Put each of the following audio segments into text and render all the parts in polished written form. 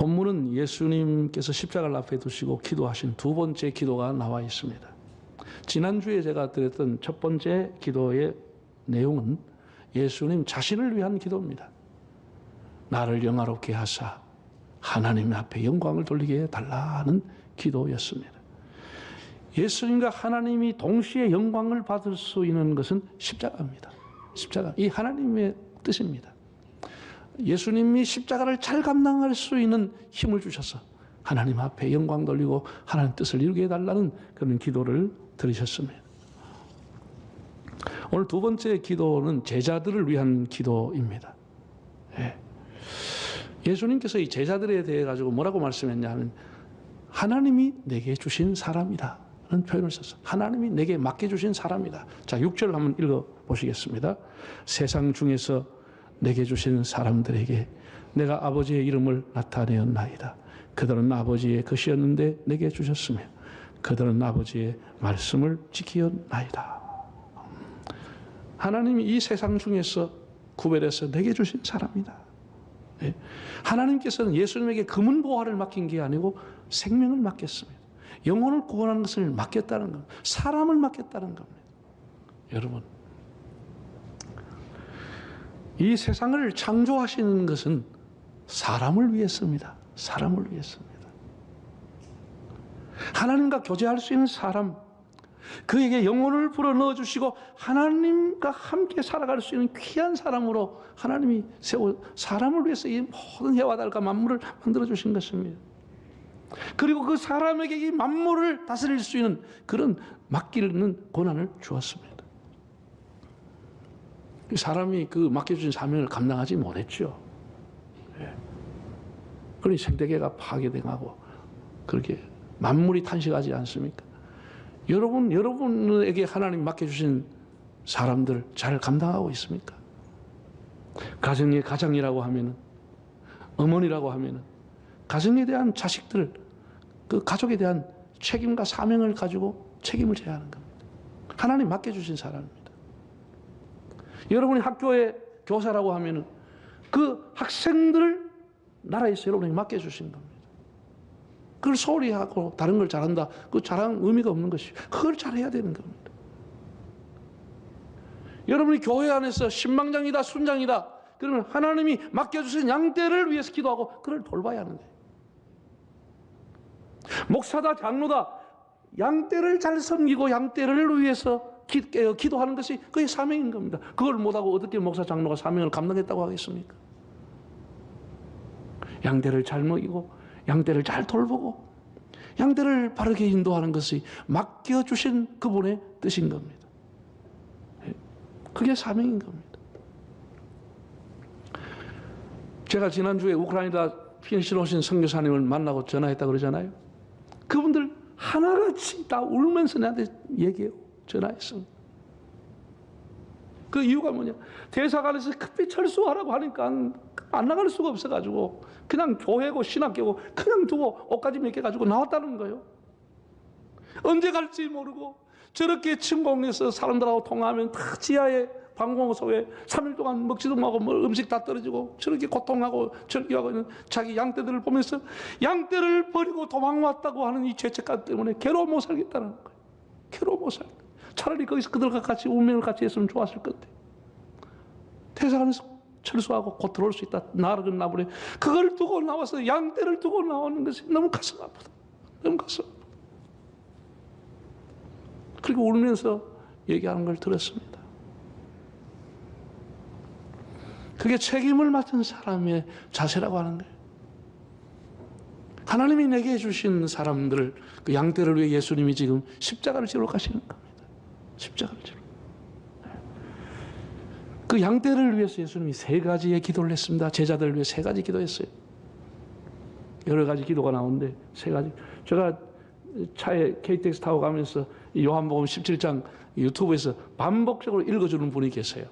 본문은 예수님께서 십자가를 앞에 두시고 기도하신 두 번째 기도가 나와 있습니다. 지난주에 제가 드렸던 첫 번째 기도의 내용은 예수님 자신을 위한 기도입니다. 나를 영화롭게 하사 하나님 앞에 영광을 돌리게 해달라 하는 기도였습니다. 예수님과 하나님이 동시에 영광을 받을 수 있는 것은 십자가입니다. 십자가, 이 하나님의 뜻입니다. 예수님이 십자가를 잘 감당할 수 있는 힘을 주셔서 하나님 앞에 영광 돌리고 하나님 뜻을 이루게 해달라는 그런 기도를 드리셨습니다. 오늘 두 번째 기도는 제자들을 위한 기도입니다. 예수님께서 이 제자들에 대해 가지고 뭐라고 말씀했냐 하면 하나님이 내게 주신 사람이다 라는 표현을 썼어요. 하나님이 내게 맡겨주신 사람이다. 자, 6절 한번 읽어보시겠습니다. 세상 중에서 내게 주신 사람들에게 내가 아버지의 이름을 나타내었나이다. 그들은 아버지의 것이었는데 내게 주셨으며 그들은 아버지의 말씀을 지키었나이다. 하나님이 이 세상 중에서 구별해서 내게 주신 사람이다. 하나님께서는 예수님에게 금은보화를 맡긴 게 아니고 생명을 맡겼습니다. 영혼을 구원하는 것을 맡겼다는 겁니다. 사람을 맡겼다는 겁니다. 여러분, 이 세상을 창조하시는 것은 사람을 위해서입니다. 사람을 위해서입니다. 하나님과 교제할 수 있는 사람, 그에게 영혼을 불어넣어 주시고 하나님과 함께 살아갈 수 있는 귀한 사람으로 하나님이 세워 사람을 위해서 이 모든 해와 달과 만물을 만들어 주신 것입니다. 그리고 그 사람에게 이 만물을 다스릴 수 있는 그런 맡기는 권한을 주었습니다. 사람이 그 맡겨주신 사명을 감당하지 못했죠. 그러니 생태계가 파괴당하고 그렇게 만물이 탄식하지 않습니까? 여러분에게 하나님 맡겨주신 사람들 잘 감당하고 있습니까? 가정의 가장이라고 하면은, 어머니라고 하면은, 가정에 대한 자식들, 그 가족에 대한 책임과 사명을 가지고 책임을 져야 하는 겁니다. 하나님 맡겨주신 사람입니다. 여러분이 학교의 교사라고 하면은, 그 학생들을 나라에서 여러분에게 맡겨주신 겁니다. 그걸 소홀히 하고 다른 걸 잘한다. 그 자랑 의미가 없는 것이죠. 그걸 잘해야 되는 겁니다. 여러분이 교회 안에서 신방장이다, 순장이다. 그러면 하나님이 맡겨주신 양떼를 위해서 기도하고 그걸 돌봐야 하는 거예요. 목사다, 장로다. 양떼를 잘 섬기고 양떼를 위해서 기도하는 것이 그의 사명인 겁니다. 그걸 못하고 어떻게 목사, 장로가 사명을 감당했다고 하겠습니까? 양떼를 잘 먹이고 양떼를 잘 돌보고 양떼를 바르게 인도하는 것이 맡겨주신 그분의 뜻인 겁니다. 그게 사명인 겁니다. 제가 지난주에 우크라이나 피니시로 오신 선교사님을 만나고 전화했다고 그러잖아요. 그분들 하나같이 다 울면서 나한테 얘기해요. 전화했습니다. 그 이유가 뭐냐? 대사관에서 급히 철수하라고 하니까 안 나갈 수가 없어가지고 그냥 교회고 신학교고 그냥 두고 옷가지 몇 개 가지고 나왔다는 거예요. 언제 갈지 모르고 저렇게 침공해서 사람들하고 통화하면 다 지하에 방공호소에 3일 동안 먹지도 못하고 뭐 음식 다 떨어지고 저렇게 고통하고 절규하고 있는 자기 양떼들을 보면서 양떼를 버리고 도망왔다고 하는 이 죄책감 때문에 괴로워 못 살겠다는 거예요. 괴로워 못 살겠다. 차라리 거기서 그들과 같이 운명을 같이 했으면 좋았을 건데 대사관에서 철수하고 곧 들어올 수 있다. 나락은 나버려. 그걸 두고 나와서 양떼를 두고 나오는 것이 너무 가슴 아프다. 너무 가슴 아프다. 그리고 울면서 얘기하는 걸 들었습니다. 그게 책임을 맡은 사람의 자세라고 하는 거예요. 하나님이 내게 주신 사람들을 그 양떼를 위해 예수님이 지금 십자가를 지러 가시는 겁니다. 십자가를 지러. 그 양떼를 위해서 예수님이 3가지의 기도를 했습니다. 제자들을 위해 3가지 기도했어요. 여러 가지 기도가 나오는데 3가지. 제가 차에 KTX 타고 가면서 요한복음 17장 유튜브에서 반복적으로 읽어주는 분이 계세요.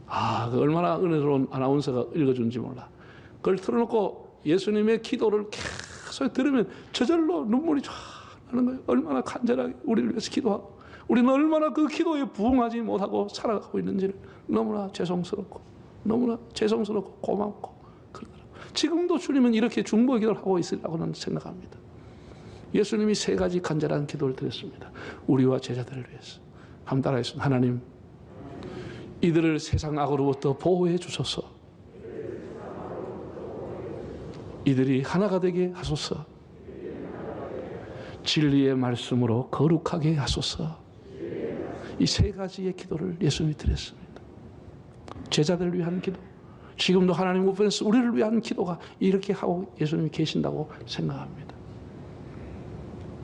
아, 그 얼마나 은혜로운 아나운서가 읽어주는지 몰라. 그걸 틀어놓고 예수님의 기도를 계속 들으면 저절로 눈물이 쫙 나는 거예요. 얼마나 간절하게 우리를 위해서 기도하고 우리는 얼마나 그 기도에 부응하지 못하고 살아가고 있는지를 너무나 죄송스럽고 고맙고 그러더라고요. 지금도 주님은 이렇게 중보의 기도를 하고 있으리라고 는 생각합니다. 예수님이 3가지 간절한 기도를 드렸습니다. 우리와 제자들을 위해서. 한번 따라하겠습니다. 하나님, 이들을 세상 악으로부터 보호해 주소서. 이들이 하나가 되게 하소서. 진리의 말씀으로 거룩하게 하소서. 이 3가지의 기도를 예수님이 드렸습니다. 제자들을 위한 기도, 지금도 하나님 우편에서 우리를 위한 기도가 이렇게 하고 예수님이 계신다고 생각합니다.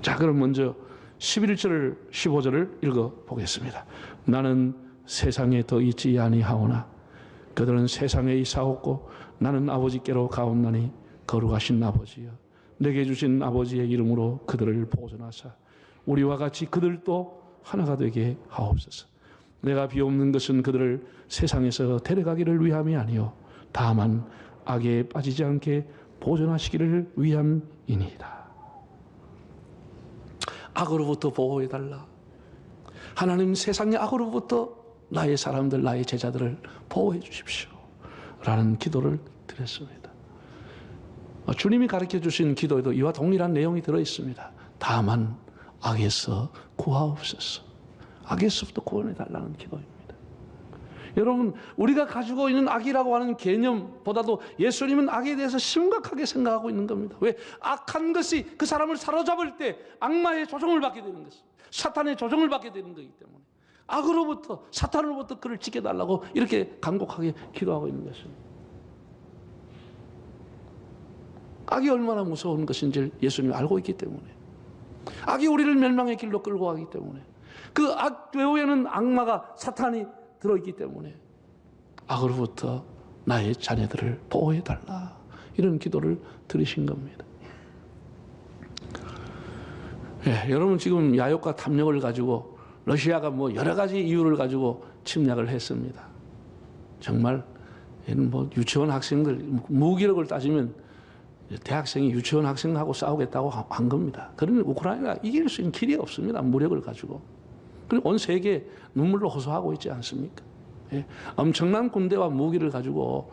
자, 그럼 먼저 11절 15절을 읽어보겠습니다. 나는 세상에 더 있지 아니하오나 그들은 세상에 있사옵고 나는 아버지께로 가옵나니 거룩하신 아버지여, 내게 주신 아버지의 이름으로 그들을 보존하사 우리와 같이 그들도 하나가 되게 하옵소서. 내가 비옵는 것은 그들을 세상에서 데려가기를 위함이 아니요 다만 악에 빠지지 않게 보존하시기를 위함이니이다. 악으로부터 보호해달라. 하나님, 세상의 악으로부터 나의 사람들, 나의 제자들을 보호해 주십시오 라는 기도를 드렸습니다. 주님이 가르쳐 주신 기도에도 이와 동일한 내용이 들어있습니다. 다만 악에서 구하옵소서. 악에서부터 구원해 달라는 기도입니다. 여러분, 우리가 가지고 있는 악이라고 하는 개념보다도 예수님은 악에 대해서 심각하게 생각하고 있는 겁니다. 왜? 악한 것이 그 사람을 사로잡을 때 악마의 조종을 받게 되는 것입니다. 사탄의 조종을 받게 되는 거기 때문에 악으로부터, 사탄으로부터 그를 지켜달라고 이렇게 간곡하게 기도하고 있는 것입니다. 악이 얼마나 무서운 것인지 예수님이 알고 있기 때문에, 악이 우리를 멸망의 길로 끌고 가기 때문에, 그 악 외에는 악마가, 사탄이 들어있기 때문에 악으로부터 나의 자녀들을 보호해달라, 이런 기도를 드리신 겁니다. 여러분, 지금 야욕과 탐욕을 가지고 러시아가 뭐 여러 가지 이유를 가지고 침략을 했습니다. 정말 뭐 유치원 학생들, 무기력을 따지면 대학생이 유치원 학생하고 싸우겠다고 한 겁니다. 그러니 우크라이나가 이길 수 있는 길이 없습니다. 무력을 가지고. 그리고 온 세계 눈물로 호소하고 있지 않습니까? 엄청난 군대와 무기를 가지고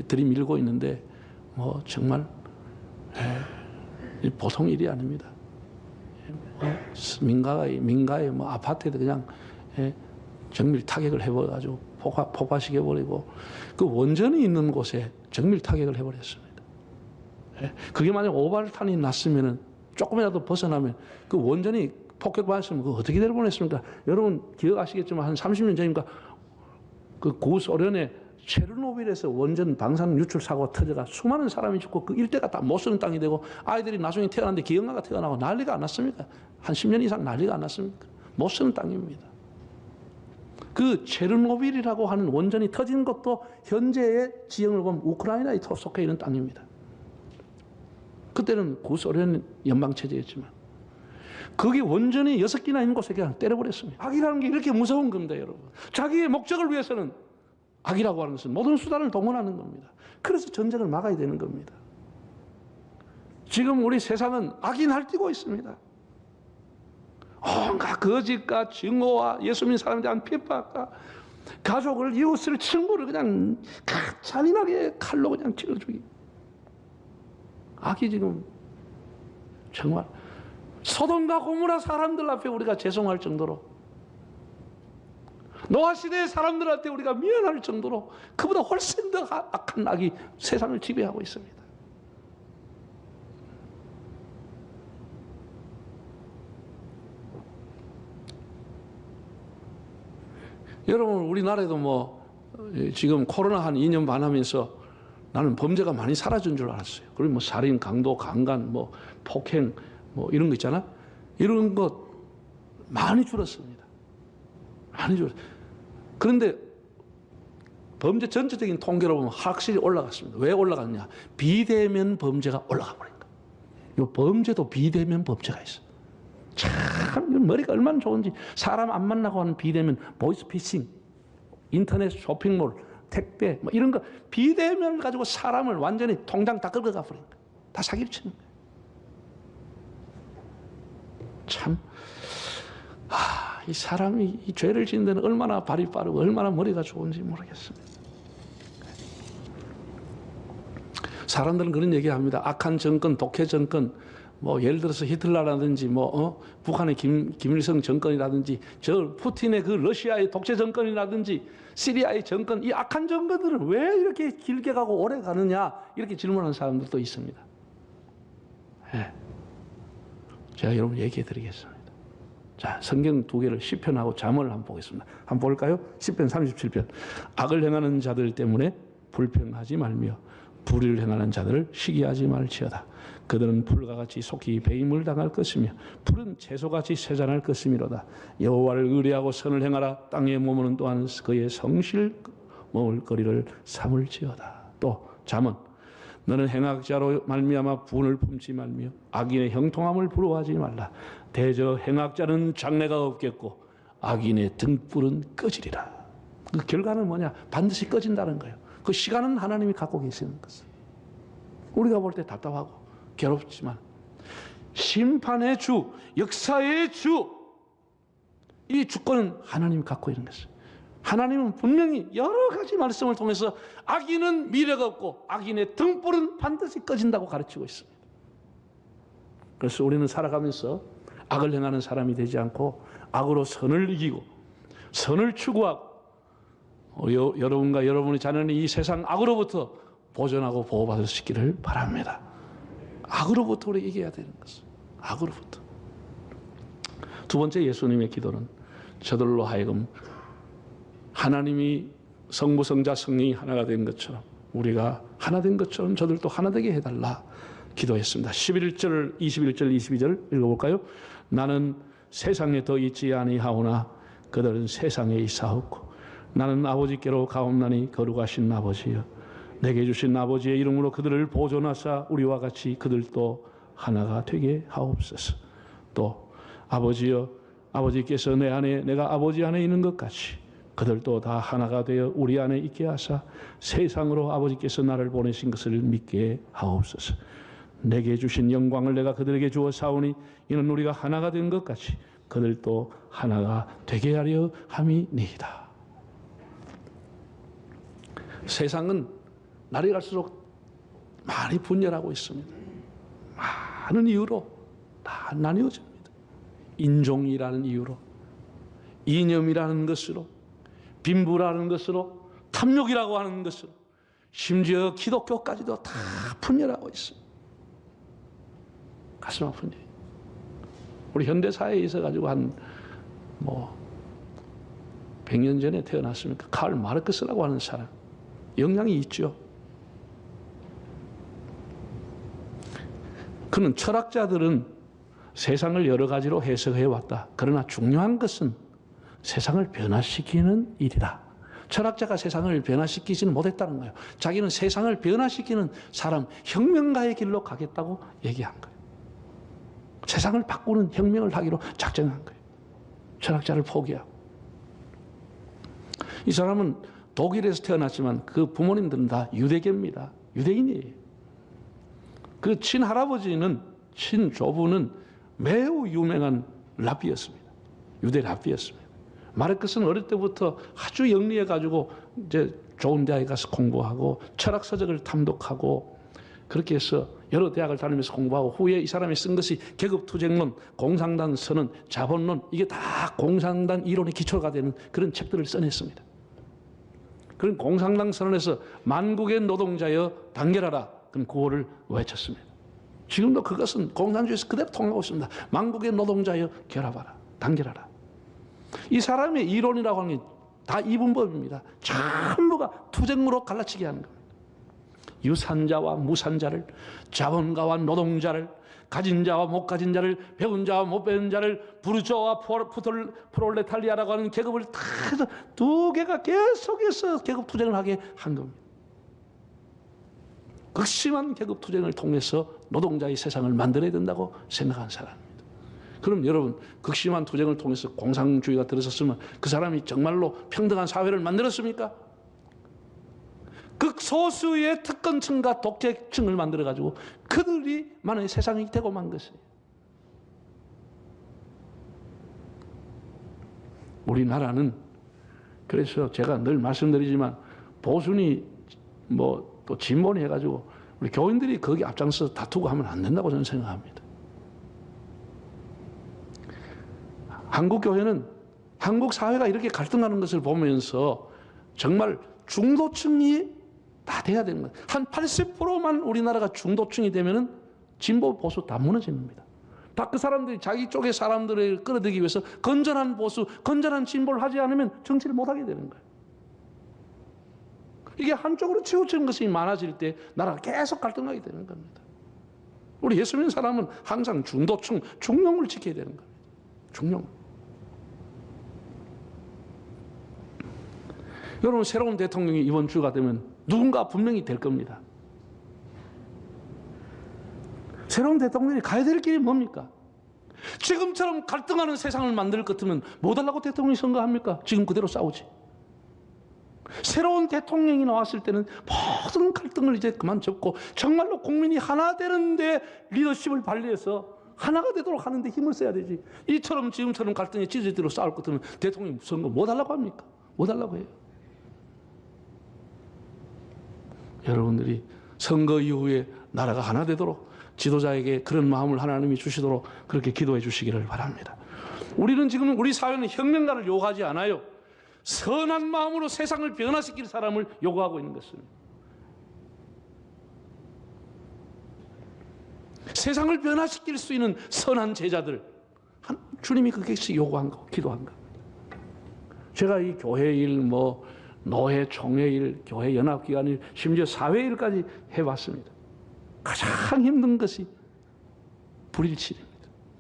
들이밀고 있는데 뭐 정말 보통 일이 아닙니다. 민가에 뭐 아파트에도 그냥 정밀 타격을 해버려가지고 폭파시켜버리고 그 원전이 있는 곳에 정밀 타격을 해버렸습니다. 그게 만약 오발탄이 났으면은 조금이라도 벗어나면 그 원전이 폭격받았으면 그거 어떻게 될 뻔했습니까? 여러분 기억하시겠지만 한 30년 전인가 그 구소련의 체르노빌에서 원전 방사능 유출 사고가 터져가 수많은 사람이 죽고 그 일대가 다 못 쓰는 땅이 되고 아이들이 나중에 태어났는데 기형아가 태어나고 난리가 안 났습니까? 한 10년 이상 난리가 안 났습니까? 못 쓰는 땅입니다. 그 체르노빌이라고 하는 원전이 터진 것도 현재의 지형을 보면 우크라이나에 속해 있는 땅입니다. 그때는 구소련 연방체제였지만 거기 원전이 6개나 있는 곳에 그냥 때려버렸습니다. 악이라는 게 이렇게 무서운 겁니다, 여러분. 자기의 목적을 위해서는 악이라고 하는 것은 모든 수단을 동원하는 겁니다. 그래서 전쟁을 막아야 되는 겁니다. 지금 우리 세상은 악이 날뛰고 있습니다. 온갖 거짓과 증오와 예수 믿는 사람에 대한 핍박과 가족을, 이웃을, 친구를 그냥 잔인하게 칼로 그냥 찔러 죽이고, 악이 지금 정말 소돔과 고모라 사람들 앞에 우리가 죄송할 정도로, 노아 시대의 사람들한테 우리가 미안할 정도로 그보다 훨씬 더 악한 악이 세상을 지배하고 있습니다. 여러분, 우리나라에도 뭐 지금 코로나 한 2년 반 하면서 나는 범죄가 많이 사라진 줄 알았어요. 그리고 뭐 살인, 강도, 강간, 뭐 폭행, 뭐 이런 거 있잖아. 이런 것 많이 줄었습니다. 많이 줄었어요. 그런데 범죄 전체적인 통계로 보면 확실히 올라갔습니다. 왜 올라갔냐? 비대면 범죄가 올라가 버리니까. 이 범죄도 비대면 범죄가 있어. 참 머리가 얼마나 좋은지. 사람 안 만나고 하는 비대면, 보이스피싱, 인터넷 쇼핑몰, 택배 뭐 이런 거 비대면을 가지고 사람을 완전히 통장 다 긁어가 버리니까 다 사기를 치는 거예요. 참, 이 사람이 이 죄를 짓는 데는 얼마나 발이 빠르고 얼마나 머리가 좋은지 모르겠습니다. 사람들은 그런 얘기합니다. 악한 정권, 독재 정권, 뭐 예를 들어서 히틀러라든지 북한의 김일성 정권이라든지 저 푸틴의 그 러시아의 독재 정권이라든지 시리아의 정권, 이 악한 정권들은 왜 이렇게 길게 가고 오래 가느냐 이렇게 질문하는 사람들도 있습니다. 네. 제가 여러분 얘기해 드리겠습니다. 자, 성경 두 개를 시편하고 잠언을 한번 보겠습니다. 한번 볼까요? 시편 37편. 악을 행하는 자들 때문에 불평하지 말며 불의를 행하는 자들을 시기하지 말지어다. 그들은 풀과 같이 속히 배임을 당할 것이며 푸른 채소같이 쇠잔할 것이미로다. 여호와를 의뢰하고 선을 행하라. 땅에 머무는 또한 그의 성실 먹을 거리를 삼을지어다. 또 잠언. 너는 행악자로 말미암아 분을 품지 말며 악인의 형통함을 부러워하지 말라. 대저 행악자는 장래가 없겠고 악인의 등불은 꺼지리라. 그 결과는 뭐냐? 반드시 꺼진다는 거예요. 그 시간은 하나님이 갖고 계시는 것을. 우리가 볼 때 답답하고 괴롭지만 심판의 주, 역사의 주, 이 주권은 하나님이 갖고 있는 것이에요. 하나님은 분명히 여러 가지 말씀을 통해서 악인은 미래가 없고 악인의 등불은 반드시 꺼진다고 가르치고 있습니다. 그래서 우리는 살아가면서 악을 행하는 사람이 되지 않고 악으로 선을 이기고 선을 추구하고 여러분과 여러분의 자녀는 이 세상 악으로부터 보존하고 보호받을 수 있기를 바랍니다. 악으로부터 우리 이겨야 되는 것은 악으로부터. 두 번째 예수님의 기도는 저들로 하여금 하나님이 성부, 성자, 성령이 하나가 된 것처럼 우리가 하나 된 것처럼 저들도 하나 되게 해달라 기도했습니다. 11절, 21절, 22절 읽어볼까요? 나는 세상에 더 있지 아니하오나 그들은 세상에 있사옵고 나는 아버지께로 가옵나니 거룩하신 아버지여 내게 주신 아버지의 이름으로 그들을 보존하사 우리와 같이 그들도 하나가 되게 하옵소서. 또 아버지여 아버지께서 내 안에 내가 아버지 안에 있는 것 같이 그들도 다 하나가 되어 우리 안에 있게 하사 세상으로 아버지께서 나를 보내신 것을 믿게 하옵소서. 내게 주신 영광을 내가 그들에게 주어 사오니 이는 우리가 하나가 된 것 같이 그들도 하나가 되게 하려 함이니이다. 세상은 날이 갈수록 많이 분열하고 있습니다. 많은 이유로 다 나뉘어집니다. 인종이라는 이유로, 이념이라는 것으로, 빈부라는 것으로, 탐욕이라고 하는 것으로, 심지어 기독교까지도 다 분열하고 있습니다. 가슴 아픈 일. 우리 현대사회에 있어가지고 한 100년 전에 태어났습니까? 칼 마르크스라고 하는 사람. 영향이 있죠. 그는 철학자들은 세상을 여러 가지로 해석해 왔다. 그러나 중요한 것은 세상을 변화시키는 일이다. 철학자가 세상을 변화시키지는 못했다는 거예요. 자기는 세상을 변화시키는 사람, 혁명가의 길로 가겠다고 얘기한 거예요. 세상을 바꾸는 혁명을 하기로 작정한 거예요. 철학자를 포기하고. 이 사람은 독일에서 태어났지만 그 부모님들은 다 유대계입니다. 유대인이에요. 그 친할아버지는, 친조부는 매우 유명한 랍비였습니다. 유대 랍비였습니다. 마르크스는 어릴 때부터 아주 영리해가지고 이제 좋은 대학에 가서 공부하고 철학 서적을 탐독하고 그렇게 해서 여러 대학을 다니면서 공부하고 후에 이 사람이 쓴 것이 계급투쟁론, 공상당 선언, 자본론, 이게 다 공상당 이론의 기초가 되는 그런 책들을 써냈습니다. 그런 공상당 선언에서 만국의 노동자여 단결하라 그런 구호를 외쳤습니다. 지금도 그것은 공산주의에서 그대로 통하고 있습니다. 만국의 노동자여 결합하라, 단결하라. 이 사람의 이론이라고 하는 게 다 이분법입니다. 전부가 투쟁으로 갈라치게 하는 겁니다. 유산자와 무산자를, 자본가와 노동자를, 가진 자와 못 가진 자를, 배운 자와 못 배운 자를, 부르주아와 프롤레타리아라고 하는 계급을 다 두 개가 계속해서 계급 투쟁을 하게 한 겁니다. 극심한 계급 투쟁을 통해서 노동자의 세상을 만들어야 된다고 생각한 사람입니다. 그럼 여러분, 극심한 투쟁을 통해서 공산주의가 들어섰으면 그 사람이 정말로 평등한 사회를 만들었습니까? 극소수의 특권층과 독재층을 만들어가지고 그들이 만의 세상이 되고 만 것이에요. 우리나라는 그래서 제가 늘 말씀드리지만 보수니 또 진보니 해가지고 우리 교인들이 거기 앞장서 다투고 하면 안 된다고 저는 생각합니다. 한국 교회는 한국 사회가 이렇게 갈등하는 것을 보면서 정말 중도층이 다 돼야 되는 거예요. 한 80%만 우리나라가 중도층이 되면은 진보 보수 다 무너지는 겁니다. 다 그 사람들이 자기 쪽의 사람들을 끌어들이기 위해서 건전한 보수, 건전한 진보를 하지 않으면 정치를 못하게 되는 거예요. 이게 한쪽으로 치우치는 것이 많아질 때 나라가 계속 갈등하게 되는 겁니다. 우리 예수 믿는 사람은 항상 중도층, 중용을 지켜야 되는 겁니다. 중용. 여러분, 새로운 대통령이 이번 주가 되면 누군가 분명히 될 겁니다. 새로운 대통령이 가야 될 길이 뭡니까? 지금처럼 갈등하는 세상을 만들 것 같으면 뭐 달라고 대통령이 선거합니까? 지금 그대로 싸우지. 새로운 대통령이 나왔을 때는 모든 갈등을 이제 그만 접고 정말로 국민이 하나 되는데 리더십을 발휘해서 하나가 되도록 하는데 힘을 써야 되지. 이처럼 지금처럼 갈등에 찢어지도록 싸울 것 같으면 대통령이 선거 뭐 달라고 합니까? 뭐 달라고 해요? 여러분들이 선거 이후에 나라가 하나 되도록 지도자에게 그런 마음을 하나님이 주시도록 그렇게 기도해 주시기를 바랍니다. 우리는 지금 우리 사회는 혁명가를 요구하지 않아요. 선한 마음으로 세상을 변화시킬 사람을 요구하고 있는 것입니다. 세상을 변화시킬 수 있는 선한 제자들, 주님이 그것이 요구한 거, 기도한 거. 제가 이 교회 일, 노회, 총회 일, 교회 연합기관 일, 심지어 사회 일까지 해봤습니다. 가장 힘든 것이 불일치입니다.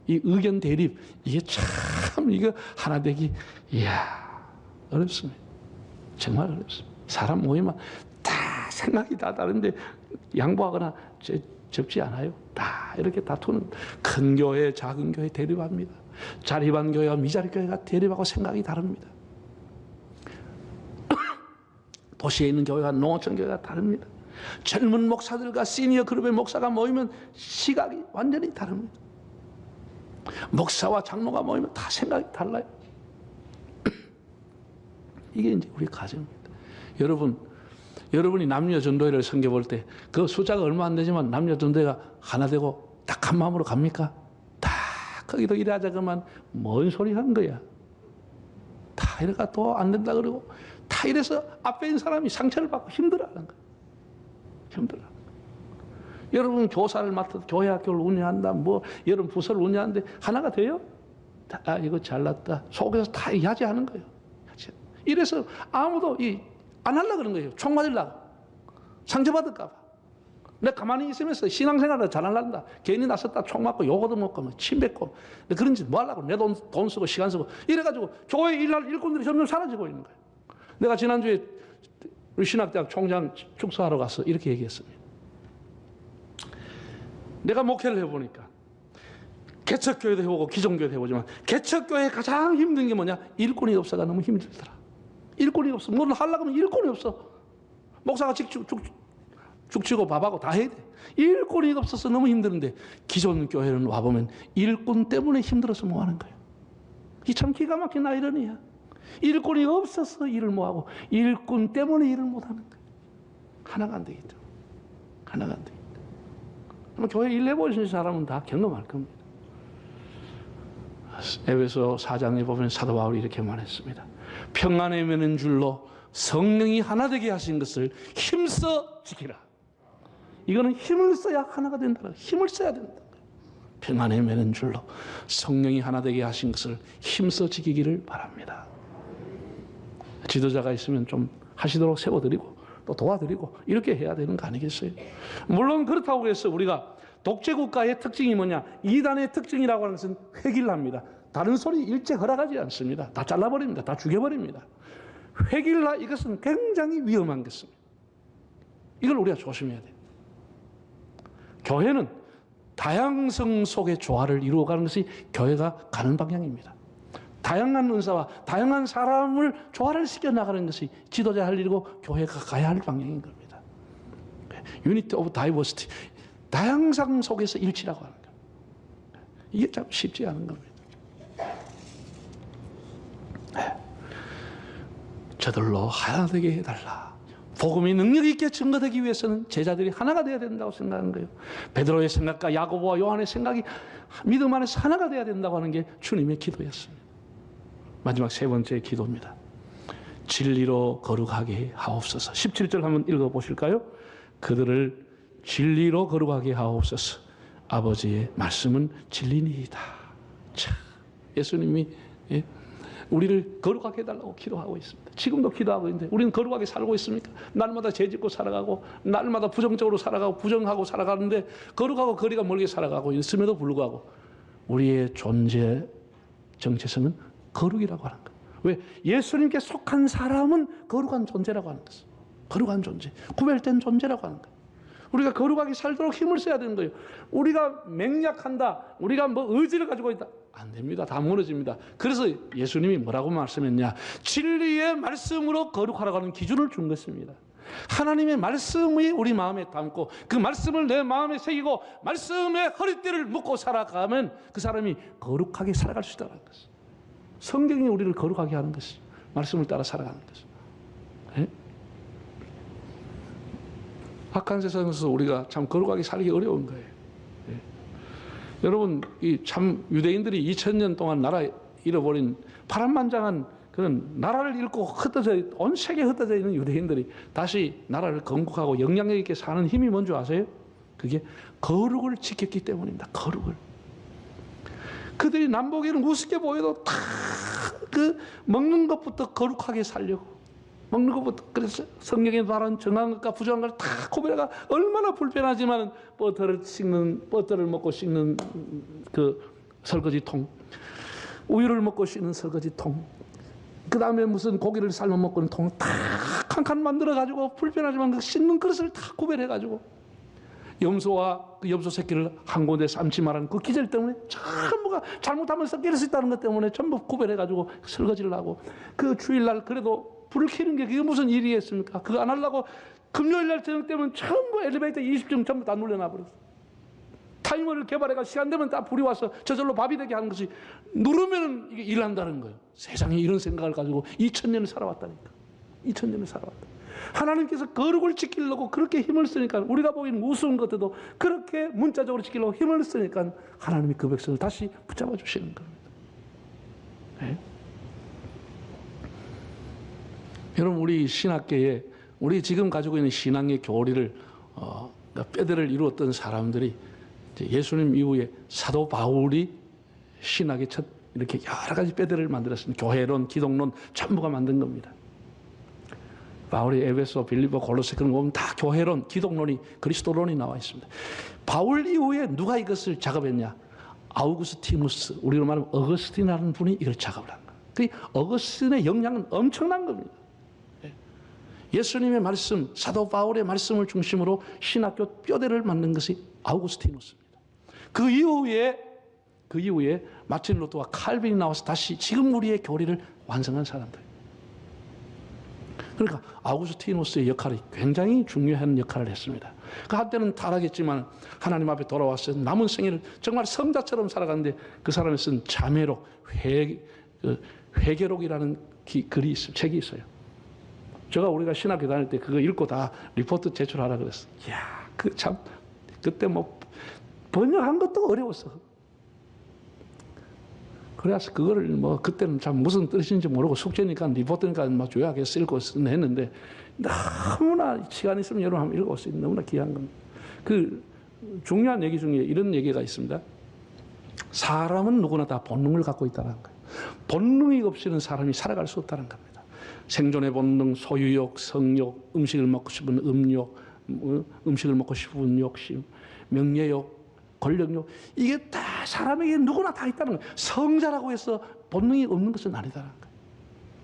이 의견 대립, 이게 참, 이거 하나 되기, 이야, 어렵습니다. 정말 어렵습니다. 사람 모이면 다 생각이 다 다른데 양보하거나 접지 않아요. 다 이렇게 다투는 큰 교회, 작은 교회 대립합니다. 자립한 교회와 미자립 교회가 대립하고 생각이 다릅니다. 도시에 있는 교회가 농어촌 교회가 다릅니다. 젊은 목사들과 시니어 그룹의 목사가 모이면 시각이 완전히 다릅니다. 목사와 장로가 모이면 다 생각이 달라요. 이게 이제 우리 가정입니다. 여러분이 남녀 전도회를 섬겨볼 때 그 숫자가 얼마 안 되지만 남녀 전도회가 하나 되고 딱 한 마음으로 갑니까? 다 거기도 일하자 그만 뭔 소리 한 거야. 다 이래가 또 안 된다 그러고 다 이래서 앞에 있는 사람이 상처를 받고 힘들어하는 거예요. 힘들어. 여러분 교사를 맡아서 교회 학교를 운영한다, 여러분 부서를 운영하는데 하나가 돼요? 이거 잘났다. 속에서 다 야지하는 거예요. 이래서 아무도 안 하려고 그런 거예요. 총 맞으려고. 상처받을까 봐. 내가 가만히 있으면서 신앙생활을 잘 하려다. 괜히 나섰다 총 맞고 요거도 먹고 침 뱉고. 그런 짓 뭐 하려고. 내 돈 쓰고 시간 쓰고. 이래가지고 교회 일할 일꾼들이 점점 사라지고 있는 거예요. 내가 지난주에 우리 신학대학 총장 축소하러 가서 이렇게 얘기했습니다. 내가 목회를 해보니까 개척교회도 해보고 기존교회도 해보지만 개척교회에 가장 힘든 게 뭐냐? 일꾼이 없어가 너무 힘들더라. 일꾼이 없어. 뭐를 하려고 하면 일꾼이 없어. 목사가 죽치고 밥하고 다 해야 돼. 일꾼이 없어서 너무 힘드는데 기존 교회는 와보면 일꾼 때문에 힘들어서 뭐 하는 거예요. 이 참 기가 막힌 아이러니야. 일꾼이 없어서 일을 못하고 일꾼 때문에 일을 못하는 거예요. 하나가 안 되겠죠. 하나가 안 되겠죠. 교회 일 해보신 사람은 다 경험할 겁니다. 에베소 4장에 보면 사도 바울이 이렇게 말했습니다. 평안에 매는 줄로 성령이 하나 되게 하신 것을 힘써 지키라. 이거는 힘을 써야 하나가 된다. 힘을 써야 된다. 평안에 매는 줄로 성령이 하나 되게 하신 것을 힘써 지키기를 바랍니다. 지도자가 있으면 좀 하시도록 세워드리고 또 도와드리고 이렇게 해야 되는 거 아니겠어요? 물론 그렇다고 해서 우리가 독재국가의 특징이 뭐냐? 이단의 특징이라고 하는 것은 획일합니다. 다른 소리 일체 허락하지 않습니다. 다 잘라버립니다. 다 죽여버립니다. 획일화 이것은 굉장히 위험한 것입니다. 이걸 우리가 조심해야 돼요. 교회는 다양성 속의 조화를 이루어가는 것이 교회가 가는 방향입니다. 다양한 은사와 다양한 사람을 조화를 시켜 나가는 것이 지도자 할 일이고 교회가 가야 할 방향인 겁니다. Unity of Diversity, 다양성 속에서 일치라고 하는 겁니다. 이게 참 쉽지 않은 겁니다. 저들로 하나 되게 해달라. 복음이 능력 있게 증거되기 위해서는 제자들이 하나가 되어야 된다고 생각하는 거예요. 베드로의 생각과 야고보와 요한의 생각이 믿음 안에서 하나가 되어야 된다고 하는 게 주님의 기도였습니다. 마지막 세 번째 기도입니다. 진리로 거룩하게 하옵소서. 17절 한번 읽어보실까요? 그들을 진리로 거룩하게 하옵소서. 아버지의 말씀은 진리니이다. 참, 예수님이 우리를 거룩하게 해달라고 기도하고 있습니다. 지금도 기도하고 있는데 우리는 거룩하게 살고 있습니까? 날마다 죄짓고 살아가고 날마다 부정적으로 살아가고 부정하고 살아가는데 거룩하고 거리가 멀게 살아가고 있음에도 불구하고 우리의 존재 정체성은 거룩이라고 하는 거예요. 왜? 예수님께 속한 사람은 거룩한 존재라고 하는 것이죠. 거룩한 존재, 구별된 존재라고 하는 거예요. 우리가 거룩하게 살도록 힘을 써야 되는 거예요. 우리가 맹약한다, 우리가 뭐 의지를 가지고 있다, 안 됩니다. 다 무너집니다. 그래서 예수님이 뭐라고 말씀했냐? 진리의 말씀으로 거룩하라고 하는 기준을 준 것입니다. 하나님의 말씀이 우리 마음에 담고 그 말씀을 내 마음에 새기고 말씀의 허리띠를 묶고 살아가면 그 사람이 거룩하게 살아갈 수 있다는 것이죠. 성경이 우리를 거룩하게 하는 것이 말씀을 따라 살아가는 것이죠. 네? 악한 세상에서 우리가 참 거룩하게 살기 어려운 거예요. 네. 여러분, 이 참 유대인들이 2000년 동안 나라 잃어버린 파란만장한 그런 나라를 잃고 흩어져 온 세계에 흩어져 있는 유대인들이 다시 나라를 건국하고 영향력 있게 사는 힘이 뭔지 아세요? 그게 거룩을 지켰기 때문입니다. 거룩을. 그들이 남보기는 우습게 보여도 다 그 먹는 것부터 거룩하게 살려고 먹는 것부터. 그래서 성경에 말한 정한 것과 부정한 걸 다 구별해가 얼마나 불편하지만 버터를 먹고 씻는 그 설거지통, 우유를 먹고 씻는 설거지통, 그 다음에 무슨 고기를 삶아 먹고는 통 다 칸칸 만들어 가지고 불편하지만 그 씻는 그릇을 다 구별해 가지고 염소와 그 염소 새끼를 한 곳에 삶지 말라는 그 기절 때문에 전부가 잘못하면 섞일 수 있다는 것 때문에 전부 구별해 가지고 설거지를 하고, 그 주일날 그래도 불을 켜는 게 그게 무슨 일이겠습니까? 그거 안 하려고 금요일날 저녁 때면 전부 엘리베이터 20층 전부 다 눌러놔 버렸어. 타이머를 개발해가 시간 되면 다 불이 와서 저절로 밥이 되게 하는 것이, 누르면 이게 일한다는 거예요. 세상에 이런 생각을 가지고 2000년을 살아왔다니까. 2000년을 살아왔다. 하나님께서 거룩을 지키려고 그렇게 힘을 쓰니까, 우리가 보기엔 우스운 것들도 그렇게 문자적으로 지키려고 힘을 쓰니까 하나님이 그 백성을 다시 붙잡아 주시는 겁니다. 네? 여러분, 우리 신학계에 우리 지금 가지고 있는 신앙의 교리를 뼈대를 이루었던 사람들이 예수님 이후에 사도 바울이 신학의 첫 이렇게 여러 가지 뼈대를 만들었습니다. 교회론, 기독론 전부가 만든 겁니다. 바울이 에베소, 빌립보, 골로새 그런 거 보면 다 교회론, 기독론이, 그리스도론이 나와 있습니다. 바울 이후에 누가 이것을 작업했냐? 아우구스티누스, 우리로 말하면 어거스틴이라는 분이 이걸 작업을 한 거예요. 그 어거스틴의 영향은 엄청난 겁니다. 예수님의 말씀, 사도 바울의 말씀을 중심으로 신학교 뼈대를 만든 것이 아우구스티누스입니다. 그 이후에 마틴 루터와 칼빈이 나와서 다시 지금 우리의 교리를 완성한 사람들. 그러니까 아우구스티누스의 역할이 굉장히 중요한 역할을 했습니다. 그 한때는 타락했지만 하나님 앞에 돌아와서 남은 생애를 정말 성자처럼 살아갔는데, 그 사람이 쓴 자매록, 회개록이라는 글이 있어요. 책이 있어요. 우리가 신학교 다닐 때 그거 읽고 다 리포트 제출하라 그랬어. 이야, 그때 뭐 번역한 것도 어려웠어. 그래서 그거를 뭐 그때는 참 무슨 뜻인지 모르고 숙제니까 리포트니까 막 요약해 쓰고 했는데, 너무나 시간 있으면 여러분 한번 읽어보세요. 너무나 귀한 겁니다. 그 중요한 얘기 중에 이런 얘기가 있습니다. 사람은 누구나 다 본능을 갖고 있다는 거예요. 본능이 없이는 사람이 살아갈 수 없다는 겁니다. 생존의 본능, 소유욕, 성욕, 음식을 먹고 싶은 음욕, 음식을 먹고 싶은 욕심, 명예욕, 권력욕, 이게 다 사람에게 누구나 다 있다는 거예요. 성자라고 해서 본능이 없는 것은 아니다라는 거예요.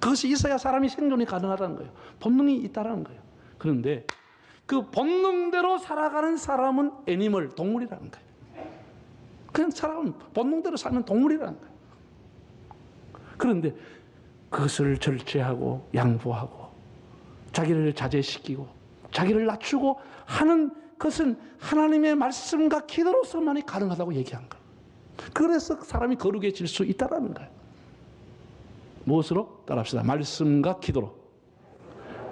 그것이 있어야 사람이 생존이 가능하다는 거예요. 본능이 있다는 거예요. 그런데 그 본능대로 살아가는 사람은 애니멀, 동물이라는 거예요. 그냥 사람은 본능대로 살면 동물이라는 거예요. 그런데 그것을 절제하고 양보하고 자기를 자제시키고 자기를 낮추고 하는 것은 하나님의 말씀과 기도로서만이 가능하다고 얘기한 거예요. 그래서 사람이 거룩해질 수 있다는 거예요. 무엇으로? 따라합시다. 말씀과 기도로.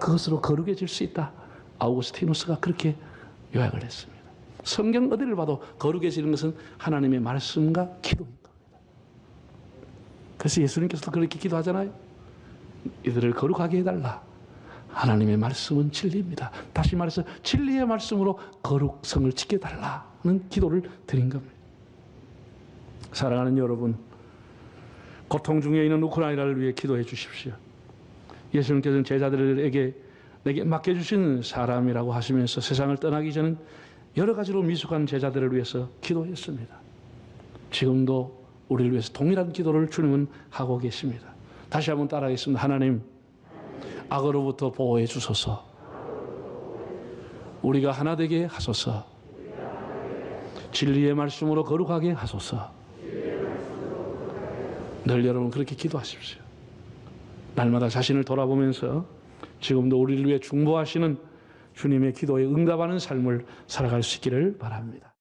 그것으로 거룩해질 수 있다. 아우구스티누스가 그렇게 요약을 했습니다. 성경 어디를 봐도 거룩해지는 것은 하나님의 말씀과 기도인 겁니다. 그래서 예수님께서도 그렇게 기도하잖아요. 이들을 거룩하게 해달라. 하나님의 말씀은 진리입니다. 다시 말해서 진리의 말씀으로 거룩성을 지켜달라는 기도를 드린 겁니다. 사랑하는 여러분, 고통 중에 있는 우크라이나를 위해 기도해 주십시오. 예수님께서는 제자들에게 내게 맡겨주신 사람이라고 하시면서 세상을 떠나기 전에 여러 가지로 미숙한 제자들을 위해서 기도했습니다. 지금도 우리를 위해서 동일한 기도를 주님은 하고 계십니다. 다시 한번 따라하겠습니다. 하나님, 악으로부터 보호해 주소서. 우리가 하나 되게 하소서. 진리의 말씀으로 거룩하게 하소서. 늘 여러분 그렇게 기도하십시오. 날마다 자신을 돌아보면서 지금도 우리를 위해 중보하시는 주님의 기도에 응답하는 삶을 살아갈 수 있기를 바랍니다.